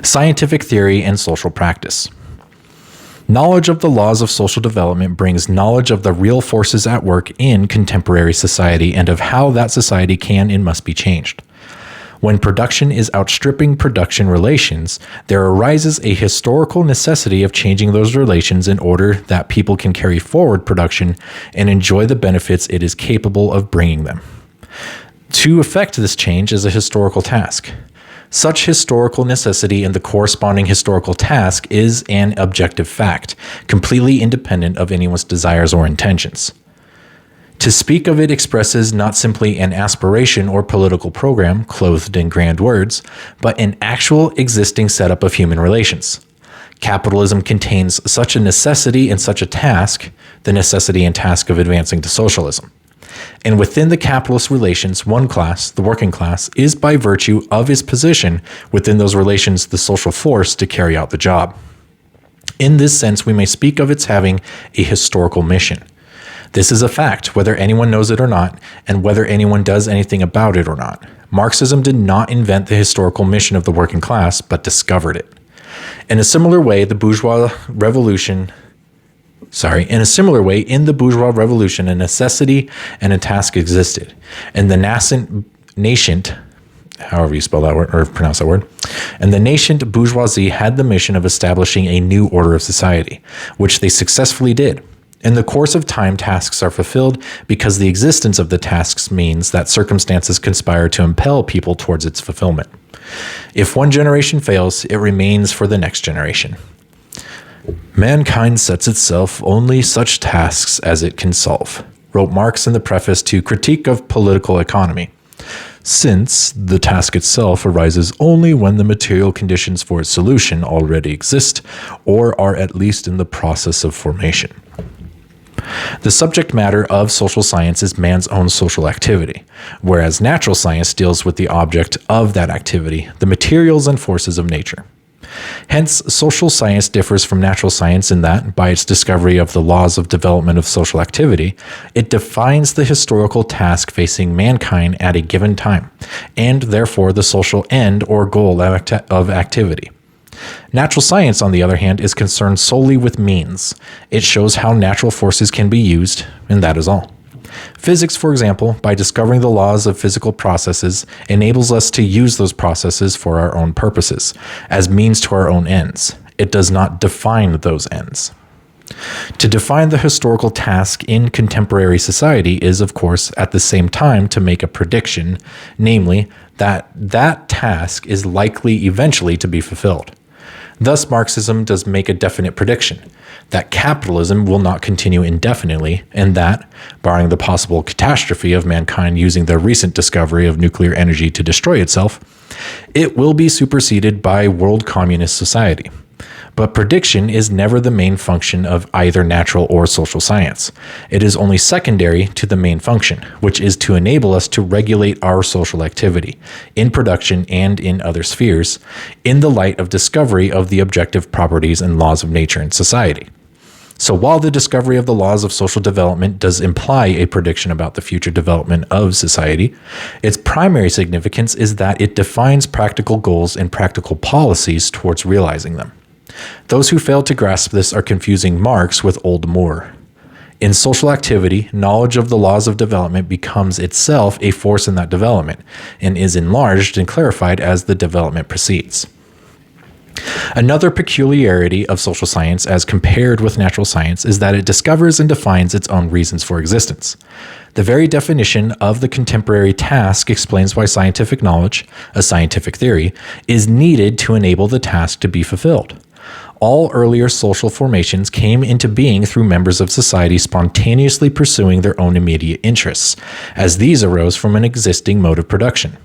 Scientific theory and social practice. Knowledge of the laws of social development brings knowledge of the real forces at work in contemporary society and of how that society can and must be changed. When production is outstripping production relations, there arises a historical necessity of changing those relations in order that people can carry forward production and enjoy the benefits it is capable of bringing them. To effect this change is a historical task. Such historical necessity and the corresponding historical task is an objective fact, completely independent of anyone's desires or intentions. To speak of it expresses not simply an aspiration or political program clothed in grand words, but an actual existing setup of human relations. Capitalism contains such a necessity and such a task, the necessity and task of advancing to socialism. And within the capitalist relations, one class, the working class, is by virtue of its position within those relations the social force to carry out the job. In this sense, we may speak of its having a historical mission. This is a fact, whether anyone knows it or not, and whether anyone does anything about it or not. Marxism did not invent the historical mission of the working class, but discovered it. In a similar way, in the bourgeois revolution, a necessity and a task existed, and the nascent, however you spell that word or pronounce that word, and the nascent bourgeoisie had the mission of establishing a new order of society, which they successfully did. In the course of time, tasks are fulfilled because the existence of the tasks means that circumstances conspire to impel people towards its fulfillment. If one generation fails, it remains for the next generation. Mankind sets itself only such tasks as it can solve, wrote Marx in the preface to Critique of Political Economy, since the task itself arises only when the material conditions for its solution already exist or are at least in the process of formation. The subject matter of social science is man's own social activity, whereas natural science deals with the object of that activity, the materials and forces of nature. Hence, social science differs from natural science in that, by its discovery of the laws of development of social activity, it defines the historical task facing mankind at a given time, and therefore the social end or goal of activity. Natural science, on the other hand, is concerned solely with means. It shows how natural forces can be used, and that is all. Physics, for example, by discovering the laws of physical processes, enables us to use those processes for our own purposes, as means to our own ends. It does not define those ends. To define the historical task in contemporary society is, of course, at the same time to make a prediction, namely, that that task is likely eventually to be fulfilled. Thus, Marxism does make a definite prediction that capitalism will not continue indefinitely, and that, barring the possible catastrophe of mankind using the recent discovery of nuclear energy to destroy itself, it will be superseded by world communist society. But prediction is never the main function of either natural or social science. It is only secondary to the main function, which is to enable us to regulate our social activity, in production and in other spheres, in the light of discovery of the objective properties and laws of nature and society. So while the discovery of the laws of social development does imply a prediction about the future development of society, its primary significance is that it defines practical goals and practical policies towards realizing them. Those who fail to grasp this are confusing Marx with old Moore. In social activity, knowledge of the laws of development becomes itself a force in that development, and is enlarged and clarified as the development proceeds. Another peculiarity of social science as compared with natural science is that it discovers and defines its own reasons for existence. The very definition of the contemporary task explains why scientific knowledge, a scientific theory, is needed to enable the task to be fulfilled. All earlier social formations came into being through members of society spontaneously pursuing their own immediate interests, as these arose from an existing mode of production.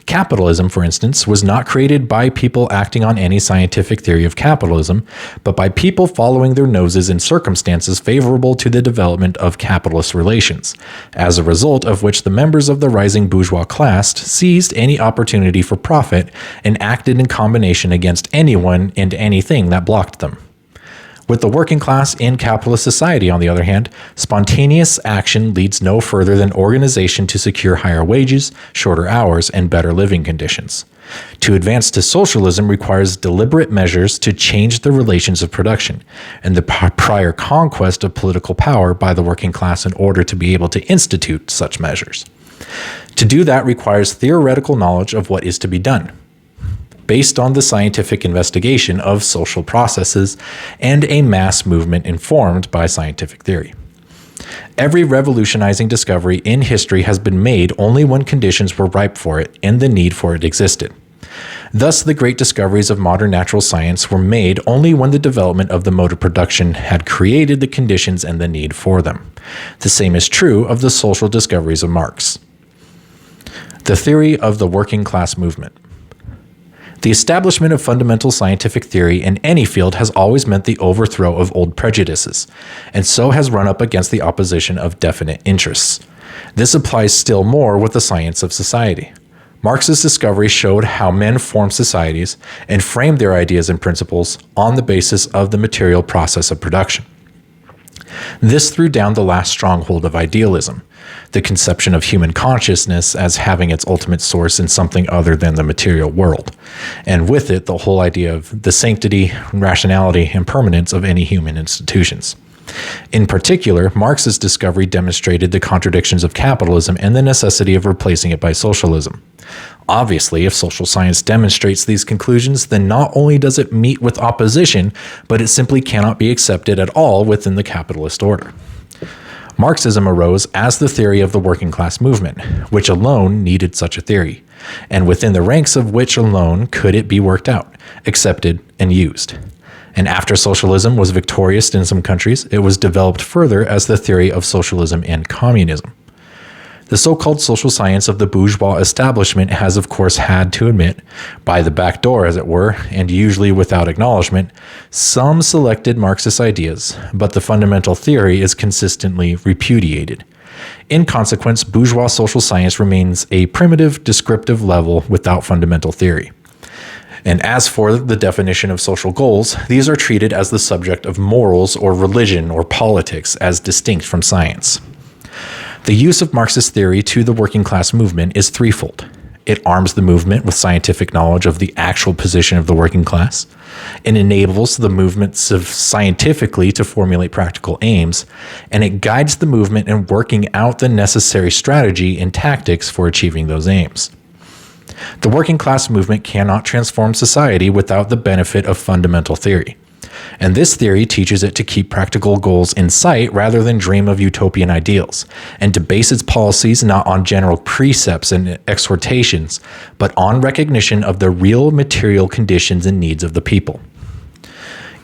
Capitalism, for instance, was not created by people acting on any scientific theory of capitalism, but by people following their noses in circumstances favorable to the development of capitalist relations, as a result of which the members of the rising bourgeois class seized any opportunity for profit and acted in combination against anyone and anything that blocked them. With the working class in capitalist society, on the other hand, spontaneous action leads no further than organization to secure higher wages, shorter hours, and better living conditions. To advance to socialism requires deliberate measures to change the relations of production, and the prior conquest of political power by the working class in order to be able to institute such measures. To do that requires theoretical knowledge of what is to be done, based on the scientific investigation of social processes and a mass movement informed by scientific theory. Every revolutionizing discovery in history has been made only when conditions were ripe for it and the need for it existed. Thus, the great discoveries of modern natural science were made only when the development of the mode of production had created the conditions and the need for them. The same is true of the social discoveries of Marx. The theory of the working class movement. The establishment of fundamental scientific theory in any field has always meant the overthrow of old prejudices, and so has run up against the opposition of definite interests. This applies still more with the science of society. Marx's discovery showed how men form societies and framed their ideas and principles on the basis of the material process of production. This threw down the last stronghold of idealism, the conception of human consciousness as having its ultimate source in something other than the material world, and with it the whole idea of the sanctity, rationality, and permanence of any human institutions. In particular, Marx's discovery demonstrated the contradictions of capitalism and the necessity of replacing it by socialism. Obviously, if social science demonstrates these conclusions, then not only does it meet with opposition, but it simply cannot be accepted at all within the capitalist order. Marxism arose as the theory of the working class movement, which alone needed such a theory, and within the ranks of which alone could it be worked out, accepted, and used. And after socialism was victorious in some countries, it was developed further as the theory of socialism and communism. The so-called social science of the bourgeois establishment has of course had to admit, by the back door as it were, and usually without acknowledgement, some selected Marxist ideas, but the fundamental theory is consistently repudiated. In consequence, bourgeois social science remains a primitive, descriptive level without fundamental theory. And as for the definition of social goals, these are treated as the subject of morals or religion or politics as distinct from science. The use of Marxist theory to the working class movement is threefold. It arms the movement with scientific knowledge of the actual position of the working class. It enables the movements of scientifically to formulate practical aims, and it guides the movement in working out the necessary strategy and tactics for achieving those aims. The working class movement cannot transform society without the benefit of fundamental theory. And this theory teaches it to keep practical goals in sight rather than dream of utopian ideals, and to base its policies not on general precepts and exhortations, but on recognition of the real material conditions and needs of the people.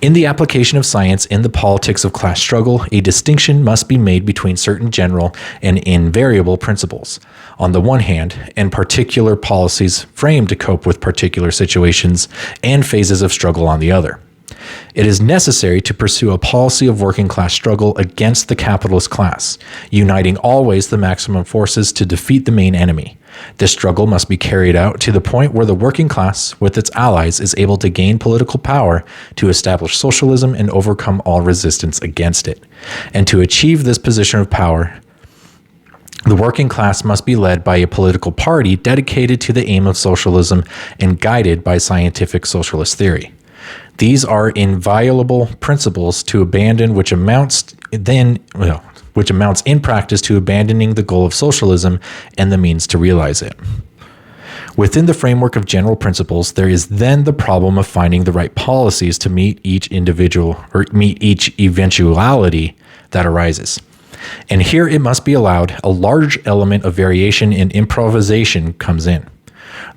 In the application of science in the politics of class struggle, a distinction must be made between certain general and invariable principles, on the one hand, and particular policies framed to cope with particular situations and phases of struggle on the other. It is necessary to pursue a policy of working class struggle against the capitalist class, uniting always the maximum forces to defeat the main enemy. This struggle must be carried out to the point where the working class, with its allies, is able to gain political power to establish socialism and overcome all resistance against it. And to achieve this position of power, the working class must be led by a political party dedicated to the aim of socialism and guided by scientific socialist theory. These are inviolable principles to abandon, which amounts in practice to abandoning the goal of socialism and the means to realize it. Within the framework of general principles, there is then the problem of finding the right policies to meet each eventuality that arises. And here it must be allowed a large element of variation and improvisation comes in.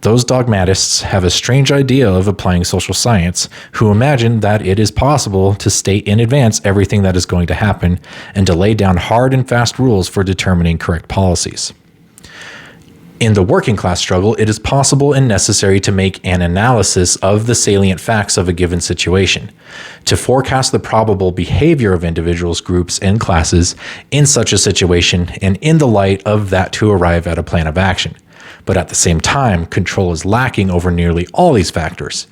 Those dogmatists have a strange idea of applying social science, who imagine that it is possible to state in advance everything that is going to happen and to lay down hard and fast rules for determining correct policies. In the working class struggle, it is possible and necessary to make an analysis of the salient facts of a given situation, to forecast the probable behavior of individuals, groups, and classes in such a situation, and in the light of that to arrive at a plan of action. But at the same time, control is lacking over nearly all these factors.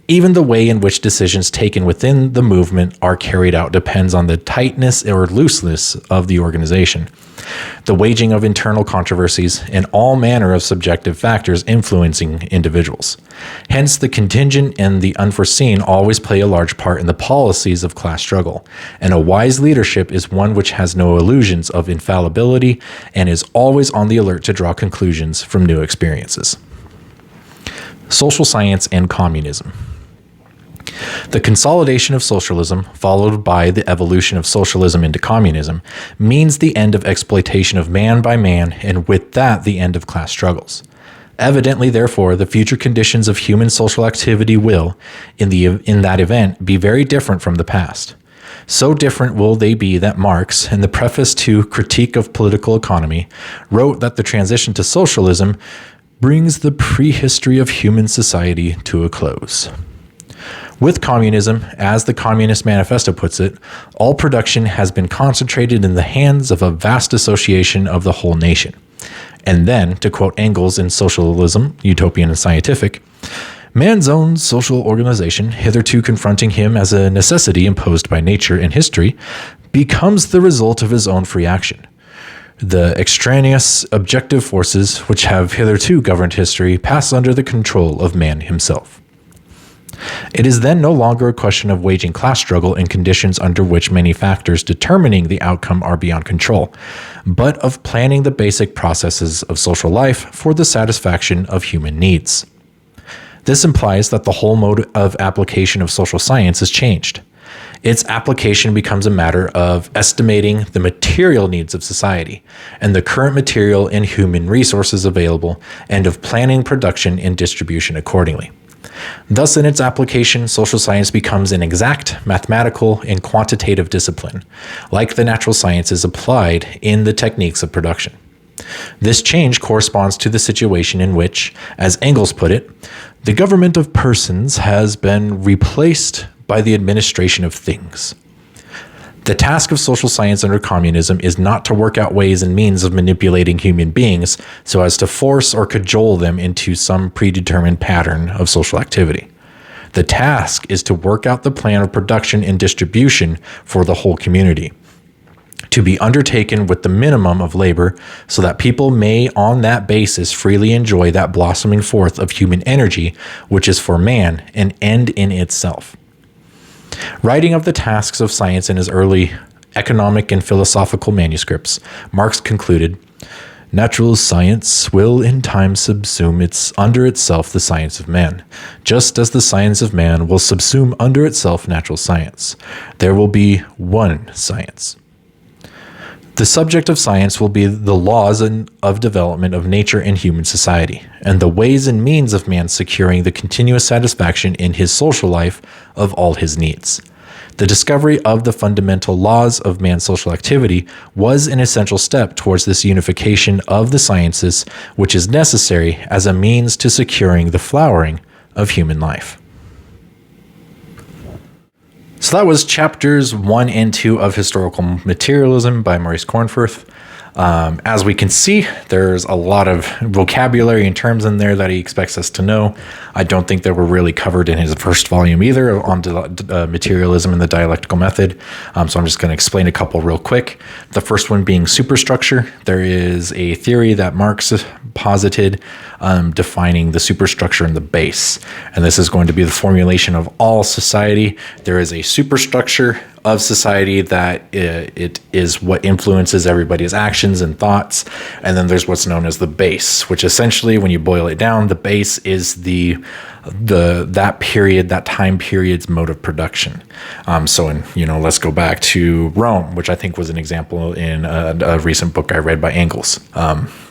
Even the way in which decisions taken within the movement are carried out depends on the tightness or looseness of the organization, the waging of internal controversies, and all manner of subjective factors influencing individuals. Hence, the contingent and the unforeseen always play a large part in the policies of class struggle, and a wise leadership is one which has no illusions of infallibility and is always on the alert to draw conclusions from new experiences. Social science and communism. The consolidation of socialism, followed by the evolution of socialism into communism, means the end of exploitation of man by man, and with that the end of class struggles. Evidently, therefore, the future conditions of human social activity will, in that event, be very different from the past. So different will they be that Marx, in the preface to Critique of Political Economy, wrote that the transition to socialism brings the prehistory of human society to a close. With communism, as the Communist Manifesto puts it, all production has been concentrated in the hands of a vast association of the whole nation. And then, to quote Engels in Socialism, Utopian and Scientific, man's own social organization, hitherto confronting him as a necessity imposed by nature and history, becomes the result of his own free action. The extraneous objective forces which have hitherto governed history pass under the control of man himself. It is then no longer a question of waging class struggle in conditions under which many factors determining the outcome are beyond control, but of planning the basic processes of social life for the satisfaction of human needs. This implies that the whole mode of application of social science is changed. Its application becomes a matter of estimating the material needs of society and the current material and human resources available, and of planning production and distribution accordingly. Thus, in its application, social science becomes an exact, mathematical, and quantitative discipline, like the natural sciences applied in the techniques of production. This change corresponds to the situation in which, as Engels put it, the government of persons has been replaced by the administration of things. The task of social science under communism is not to work out ways and means of manipulating human beings so as to force or cajole them into some predetermined pattern of social activity. The task is to work out the plan of production and distribution for the whole community, to be undertaken with the minimum of labor so that people may on that basis freely enjoy that blossoming forth of human energy which is for man an end in itself. Writing of the tasks of science in his early economic and philosophical manuscripts, Marx concluded, Natural science will in time subsume under itself the science of man, just as the science of man will subsume under itself natural science. There will be one science. The subject of science will be the laws of development of nature and human society, and the ways and means of man securing the continuous satisfaction in his social life of all his needs. The discovery of the fundamental laws of man's social activity was an essential step towards this unification of the sciences, which is necessary as a means to securing the flowering of human life. So that was chapters 1 and 2 of Historical Materialism by Maurice Cornforth. As we can see, there's a lot of vocabulary and terms in there that he expects us to know. I don't think they were really covered in his first volume either on materialism and the dialectical method. So I'm just going to explain a couple real quick. The first one being superstructure. There is a theory that Marx posited defining the superstructure and the base. And this is going to be the formulation of all society. There is a superstructure of society that it is what influences everybody's actions and thoughts. And then there's what's known as the base, which essentially, when you boil it down, the base is that time period's mode of production. Let's go back to Rome, which I think was an example in a recent book I read by Engels,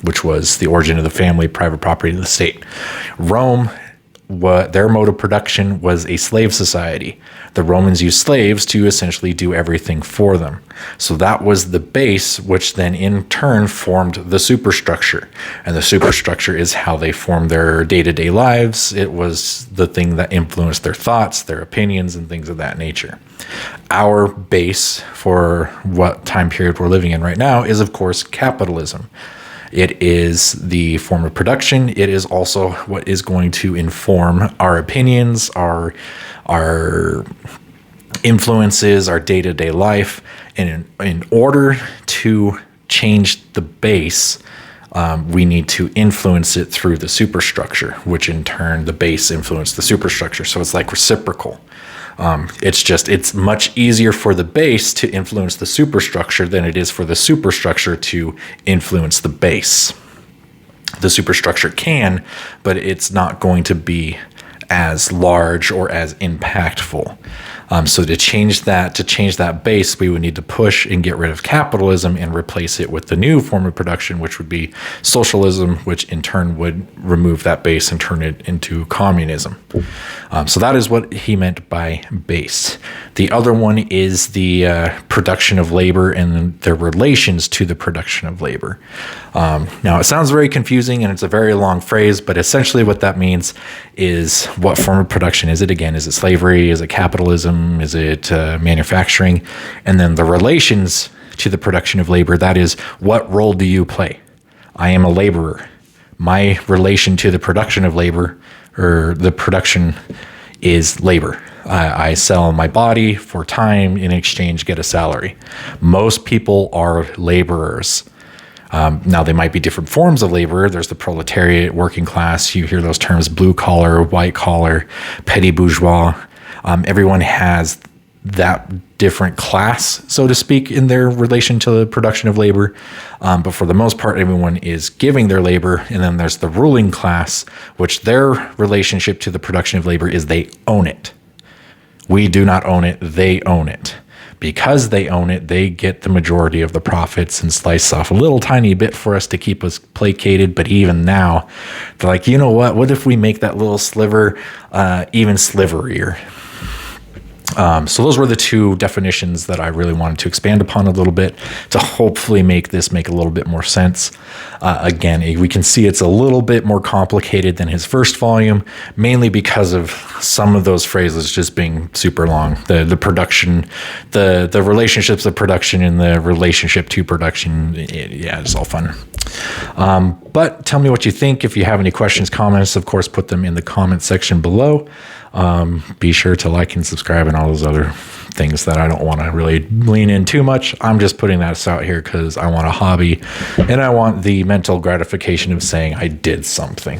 which was The Origin of the Family, Private Property of the State. Rome, their mode of production was a slave society. The Romans used slaves to essentially do everything for them. So that was the base, which then in turn formed the superstructure. And the superstructure is how they formed their day-to-day lives. It was the thing that influenced their thoughts, their opinions, and things of that nature. Our base for what time period we're living in right now is, of course, capitalism. It is the form of production. It is also what is going to inform our opinions, our influences, our day-to-day life. And in order to change the base, we need to influence it through the superstructure, which in turn the base influenced the superstructure. So it's like reciprocal. It's much easier for the base to influence the superstructure than it is for the superstructure to influence the base. The superstructure can, but it's not going to be as large or as impactful. So to change that base, we would need to push and get rid of capitalism and replace it with the new form of production, which would be socialism, which in turn would remove that base and turn it into communism. So that is what he meant by base. The other one is the production of labor and the relations to the production of labor. Now, it sounds very confusing and it's a very long phrase, but essentially what that means is what form of production is it again? Is it slavery? Is it capitalism? Is it manufacturing? And then the relations to the production of labor, that is, what role do you play? I am a laborer. My relation to the production of labor, or the production, is labor. I sell my body for time, in exchange get a salary. Most people are laborers. Now, they might be different forms of labor. There's the proletariat, working class. You hear those terms, blue collar, white collar, petty bourgeois. Everyone has that different class, so to speak, in their relation to the production of labor. But for the most part, everyone is giving their labor. And then there's the ruling class, which their relationship to the production of labor is they own it. We do not own it. They own it. Because they own it, they get the majority of the profits and slice off a little tiny bit for us to keep us placated. But even now, they're like, you know what? What if we make that little sliver even sliverier? So those were the two definitions that I really wanted to expand upon a little bit to hopefully make this make a little bit more sense. Again, we can see it's a little bit more complicated than his first volume, mainly because of some of those phrases just being super long. The production, the relationships of production and the relationship to production. It's all fun. But tell me what you think. If you have any questions, comments, of course, put them in the comment section below. Be sure to like and subscribe and all those other things that I don't want to really lean in too much. I'm just putting that out here because I want a hobby and I want the mental gratification of saying I did something.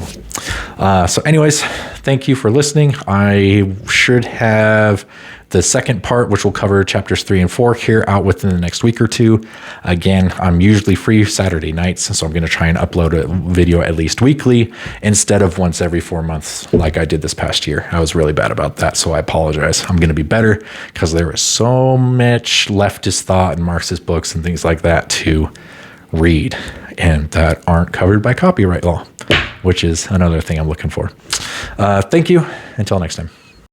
So anyways, thank you for listening. I should have the second part, which will cover chapters 3 and 4 here, out within the next week or two. Again, I'm usually free Saturday nights, so I'm going to try and upload a video at least weekly instead of once every 4 months like I did this past year. I was really bad about that, so I apologize. I'm going to be better because there is so much leftist thought and Marxist books and things like that to read and that aren't covered by copyright law, which is another thing I'm looking for. Thank you. Until next time.